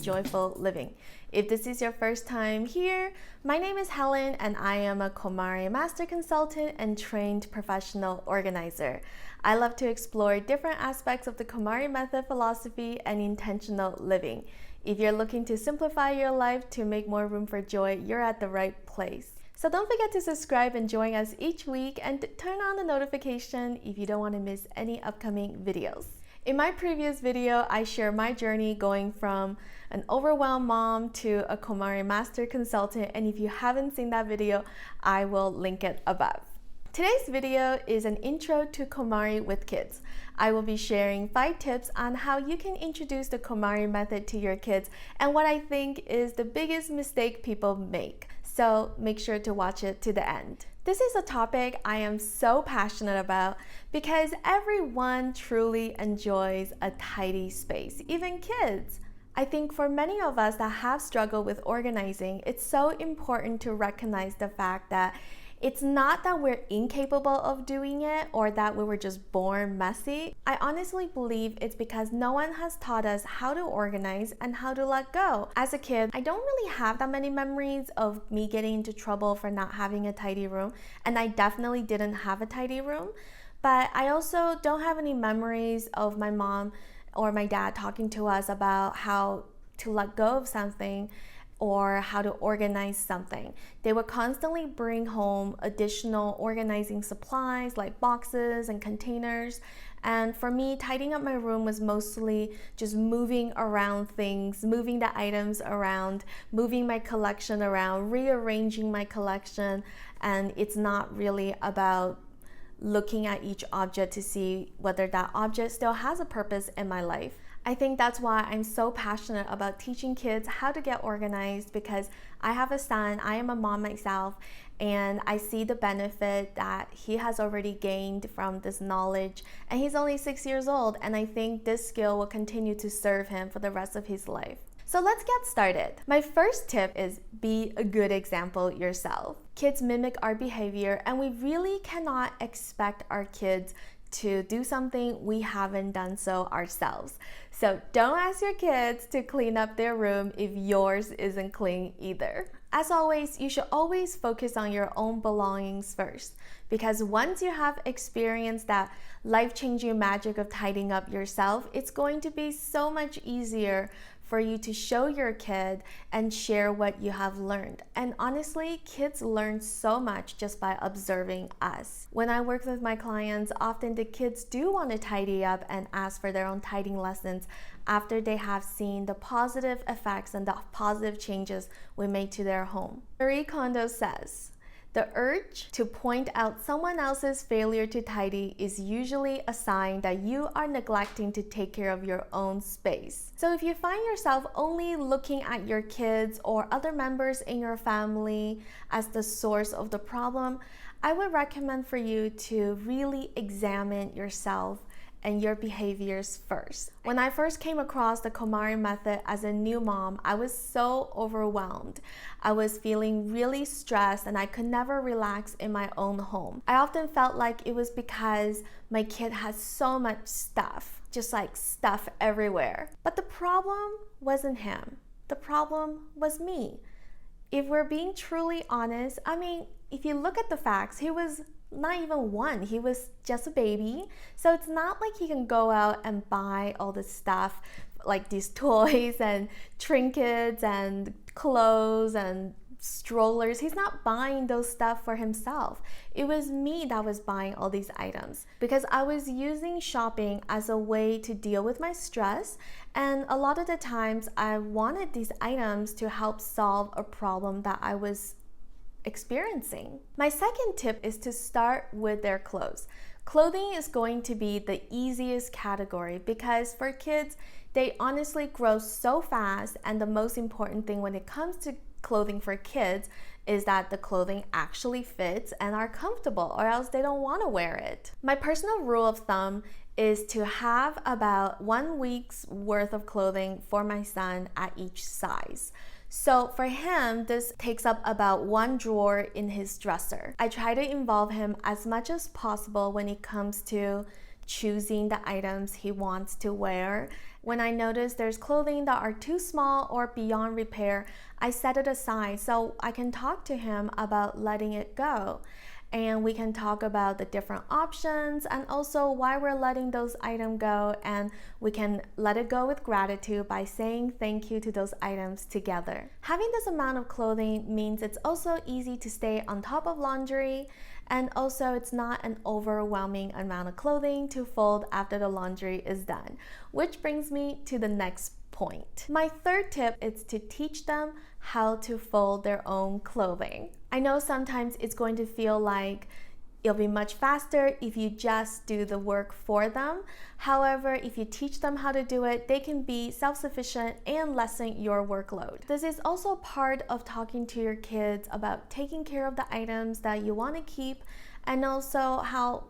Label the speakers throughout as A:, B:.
A: joyful living. If this is your first time here, my name is Helen and I am a KonMari Master Consultant and trained professional organizer. I love to explore different aspects of the KonMari Method philosophy and intentional living. If you're looking to simplify your life to make more room for joy, you're at the right place. So don't forget to subscribe and join us each week and turn on the notification if you don't want to miss any upcoming videos. In my previous video, I share my journey going from an overwhelmed mom to a KonMari Master Consultant, and if you haven't seen that video, I will link it above. Today's video is an intro to KonMari with kids. I will be sharing 5 tips on how you can introduce the KonMari method to your kids and what I think is the biggest mistake people make. So make sure to watch it to the end. This is a topic I am so passionate about because everyone truly enjoys a tidy space, even kids. I think for many of us that have struggled with organizing, it's so important to recognize the fact that it's not that we're incapable of doing it or that we were just born messy. I honestly believe it's because no one has taught us how to organize and how to let go. As a kid, I don't really have that many memories of me getting into trouble for not having a tidy room, and I definitely didn't have a tidy room. But I also don't have any memories of my mom or my dad talking to us about how to let go of something or how to organize something. They would constantly bring home additional organizing supplies like boxes and containers. And for me, tidying up my room was mostly just moving around things, moving the items around, moving my collection around, rearranging my collection. And it's not really about looking at each object to see whether that object still has a purpose in my life. I think that's why I'm so passionate about teaching kids how to get organized, because I have a son, I am a mom myself, and I see the benefit that he has already gained from this knowledge, and he's only 6 years old, and I think this skill will continue to serve him for the rest of his life. So let's get started. My first tip is be a good example yourself. Kids mimic our behavior, and we really cannot expect our kids to do something we haven't done so ourselves. So don't ask your kids to clean up their room if yours isn't clean either. As always, you should always focus on your own belongings first, because once you have experienced that life-changing magic of tidying up yourself, it's going to be so much easier for you to show your kid and share what you have learned. And honestly, kids learn so much just by observing us. When I work with my clients, often the kids do want to tidy up and ask for their own tidying lessons after they have seen the positive effects and the positive changes we make to their home. Kondo says, "The urge to point out someone else's failure to tidy is usually a sign that you are neglecting to take care of your own space." So if you find yourself only looking at your kids or other members in your family as the source of the problem, I would recommend for you to really examine yourself and your behaviors first. When I first came across the KonMari method as a new mom, I was so overwhelmed. I was feeling really stressed and I could never relax in my own home. I often felt like it was because my kid has so much stuff, just like stuff everywhere. But the problem wasn't him. The problem was me. If we're being truly honest, if you look at the facts, he was not even 1, he was just a baby. So it's not like he can go out and buy all this stuff like these toys and trinkets and clothes and strollers. He's not buying those stuff for himself. It was me that was buying all these items because I was using shopping as a way to deal with my stress, and a lot of the times I wanted these items to help solve a problem that I was experiencing. My second tip is to start with their clothes. Clothing is going to be the easiest category because for kids, they honestly grow so fast, and the most important thing when it comes to clothing for kids is that the clothing actually fits and are comfortable, or else they don't want to wear it. My personal rule of thumb is to have about 1 week's worth of clothing for my son at each size. So for him, this takes up about 1 drawer in his dresser. I try to involve him as much as possible when it comes to choosing the items he wants to wear. When I notice there's clothing that are too small or beyond repair, I set it aside so I can talk to him about letting it go. And we can talk about the different options and also why we're letting those items go, and we can let it go with gratitude by saying thank you to those items together. Having this amount of clothing means it's also easy to stay on top of laundry, and also it's not an overwhelming amount of clothing to fold after the laundry is done, which brings me to the next point. My third tip is to teach them how to fold their own clothing. I know sometimes it's going to feel like it'll be much faster if you just do the work for them. However, if you teach them how to do it, they can be self-sufficient and lessen your workload. This is also part of talking to your kids about taking care of the items that you want to keep, and also how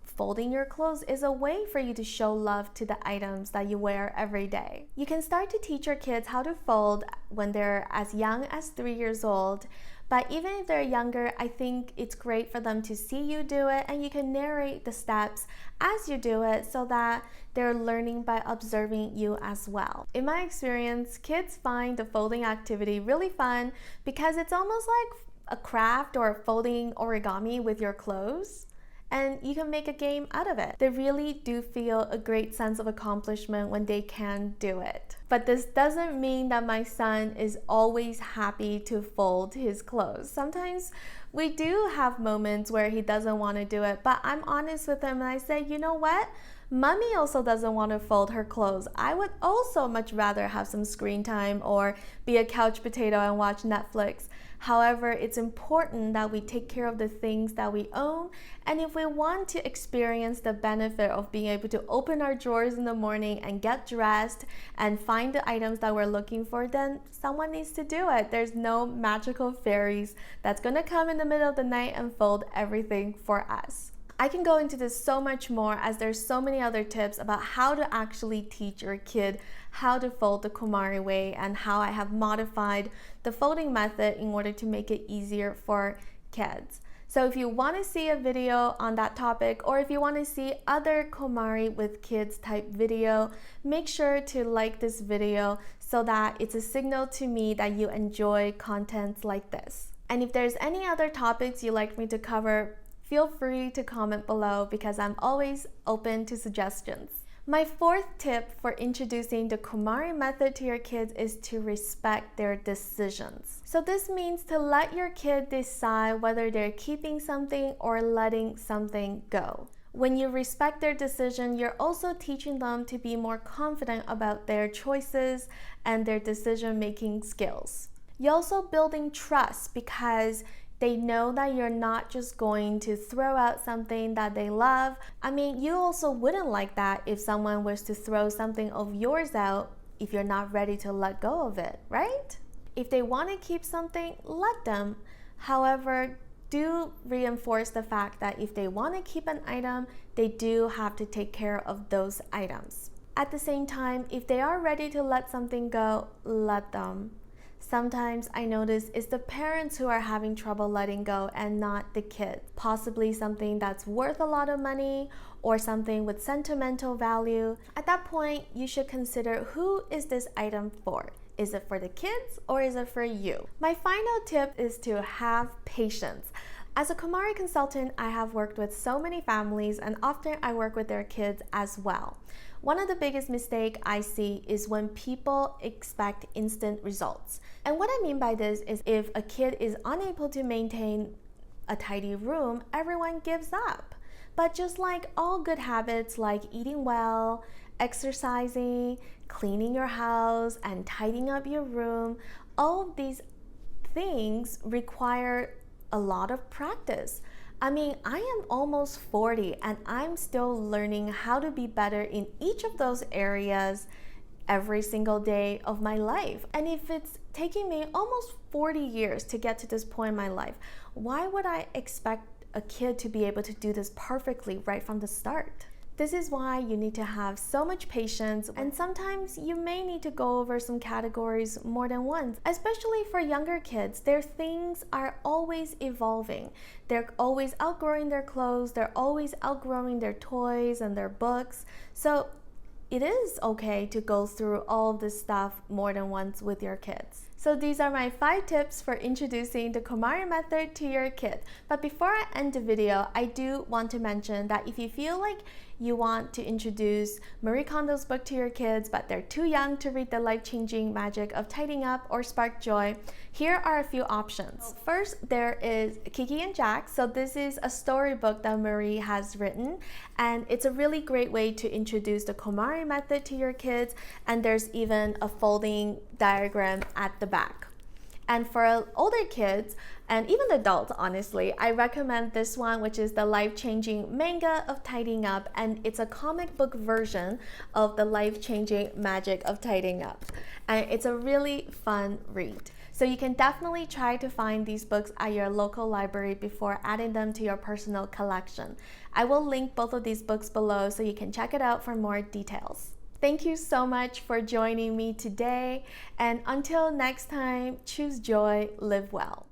A: folding your clothes is a way for you to show love to the items that you wear every day. You can start to teach your kids how to fold when they're as young as 3 years old, but even if they're younger, I think it's great for them to see you do it, and you can narrate the steps as you do it so that they're learning by observing you as well. In my experience, kids find the folding activity really fun because it's almost like a craft or folding origami with your clothes, and you can make a game out of it. They really do feel a great sense of accomplishment when they can do it. But this doesn't mean that my son is always happy to fold his clothes. Sometimes we do have moments where he doesn't want to do it, but I'm honest with him and I say, you know what? Mommy also doesn't want to fold her clothes. I would also much rather have some screen time or be a couch potato and watch Netflix. However, it's important that we take care of the things that we own, and if we want to experience the benefit of being able to open our drawers in the morning and get dressed and find the items that we're looking for, then someone needs to do it. There's no magical fairies that's gonna come in the middle of the night and fold everything for us. I can go into this so much more, as there's so many other tips about how to actually teach your kid how to fold the KonMari way, and how I have modified the folding method in order to make it easier for kids. So if you want to see a video on that topic, or if you want to see other KonMari with kids type video, make sure to like this video so that it's a signal to me that you enjoy content like this. And if there's any other topics you'd like me to cover, feel free to comment below because I'm always open to suggestions. My fourth tip for introducing the KonMari method to your kids is to respect their decisions. So this means to let your kid decide whether they're keeping something or letting something go. When you respect their decision, you're also teaching them to be more confident about their choices and their decision-making skills. You're also building trust because they know that you're not just going to throw out something that they love. I mean, you also wouldn't like that if someone was to throw something of yours out if you're not ready to let go of it, right? If they want to keep something, let them. However, do reinforce the fact that if they want to keep an item, they do have to take care of those items. At the same time, if they are ready to let something go, let them. Sometimes I notice it's the parents who are having trouble letting go and not the kids. Possibly something that's worth a lot of money or something with sentimental value. At that point, you should consider, who is this item for? Is it for the kids or is it for you? My final tip is to have patience. As a KonMari consultant, I have worked with so many families, and often I work with their kids as well. One of the biggest mistakes I see is when people expect instant results. And what I mean by this is, if a kid is unable to maintain a tidy room, everyone gives up. But just like all good habits like eating well, exercising, cleaning your house, and tidying up your room, all of these things require a lot of practice. I mean, I am almost 40 and I'm still learning how to be better in each of those areas every single day of my life. And if it's taking me almost 40 years to get to this point in my life, why would I expect a kid to be able to do this perfectly right from the start? This is why you need to have so much patience, and sometimes you may need to go over some categories more than once. Especially for younger kids, their things are always evolving. They're always outgrowing their clothes, they're always outgrowing their toys and their books. So it is okay to go through all of this stuff more than once with your kids. So these are my 5 tips for introducing the KonMari method to your kid. But before I end the video, I do want to mention that if you feel like you want to introduce Marie Kondo's book to your kids, but they're too young to read The Life-Changing Magic of Tidying Up or Spark Joy, here are a few options. First, there is Kiki and Jack. So this is a storybook that Marie has written, and it's a really great way to introduce the KonMari method to your kids, and there's even a folding diagram at the back. And for older kids, and even adults, honestly, I recommend this one, which is the Life-Changing Manga of Tidying Up, and it's a comic book version of the Life-Changing Magic of Tidying Up. And it's a really fun read. So you can definitely try to find these books at your local library before adding them to your personal collection. I will link both of these books below so you can check it out for more details. Thank you so much for joining me today, and until next time, choose joy, live well.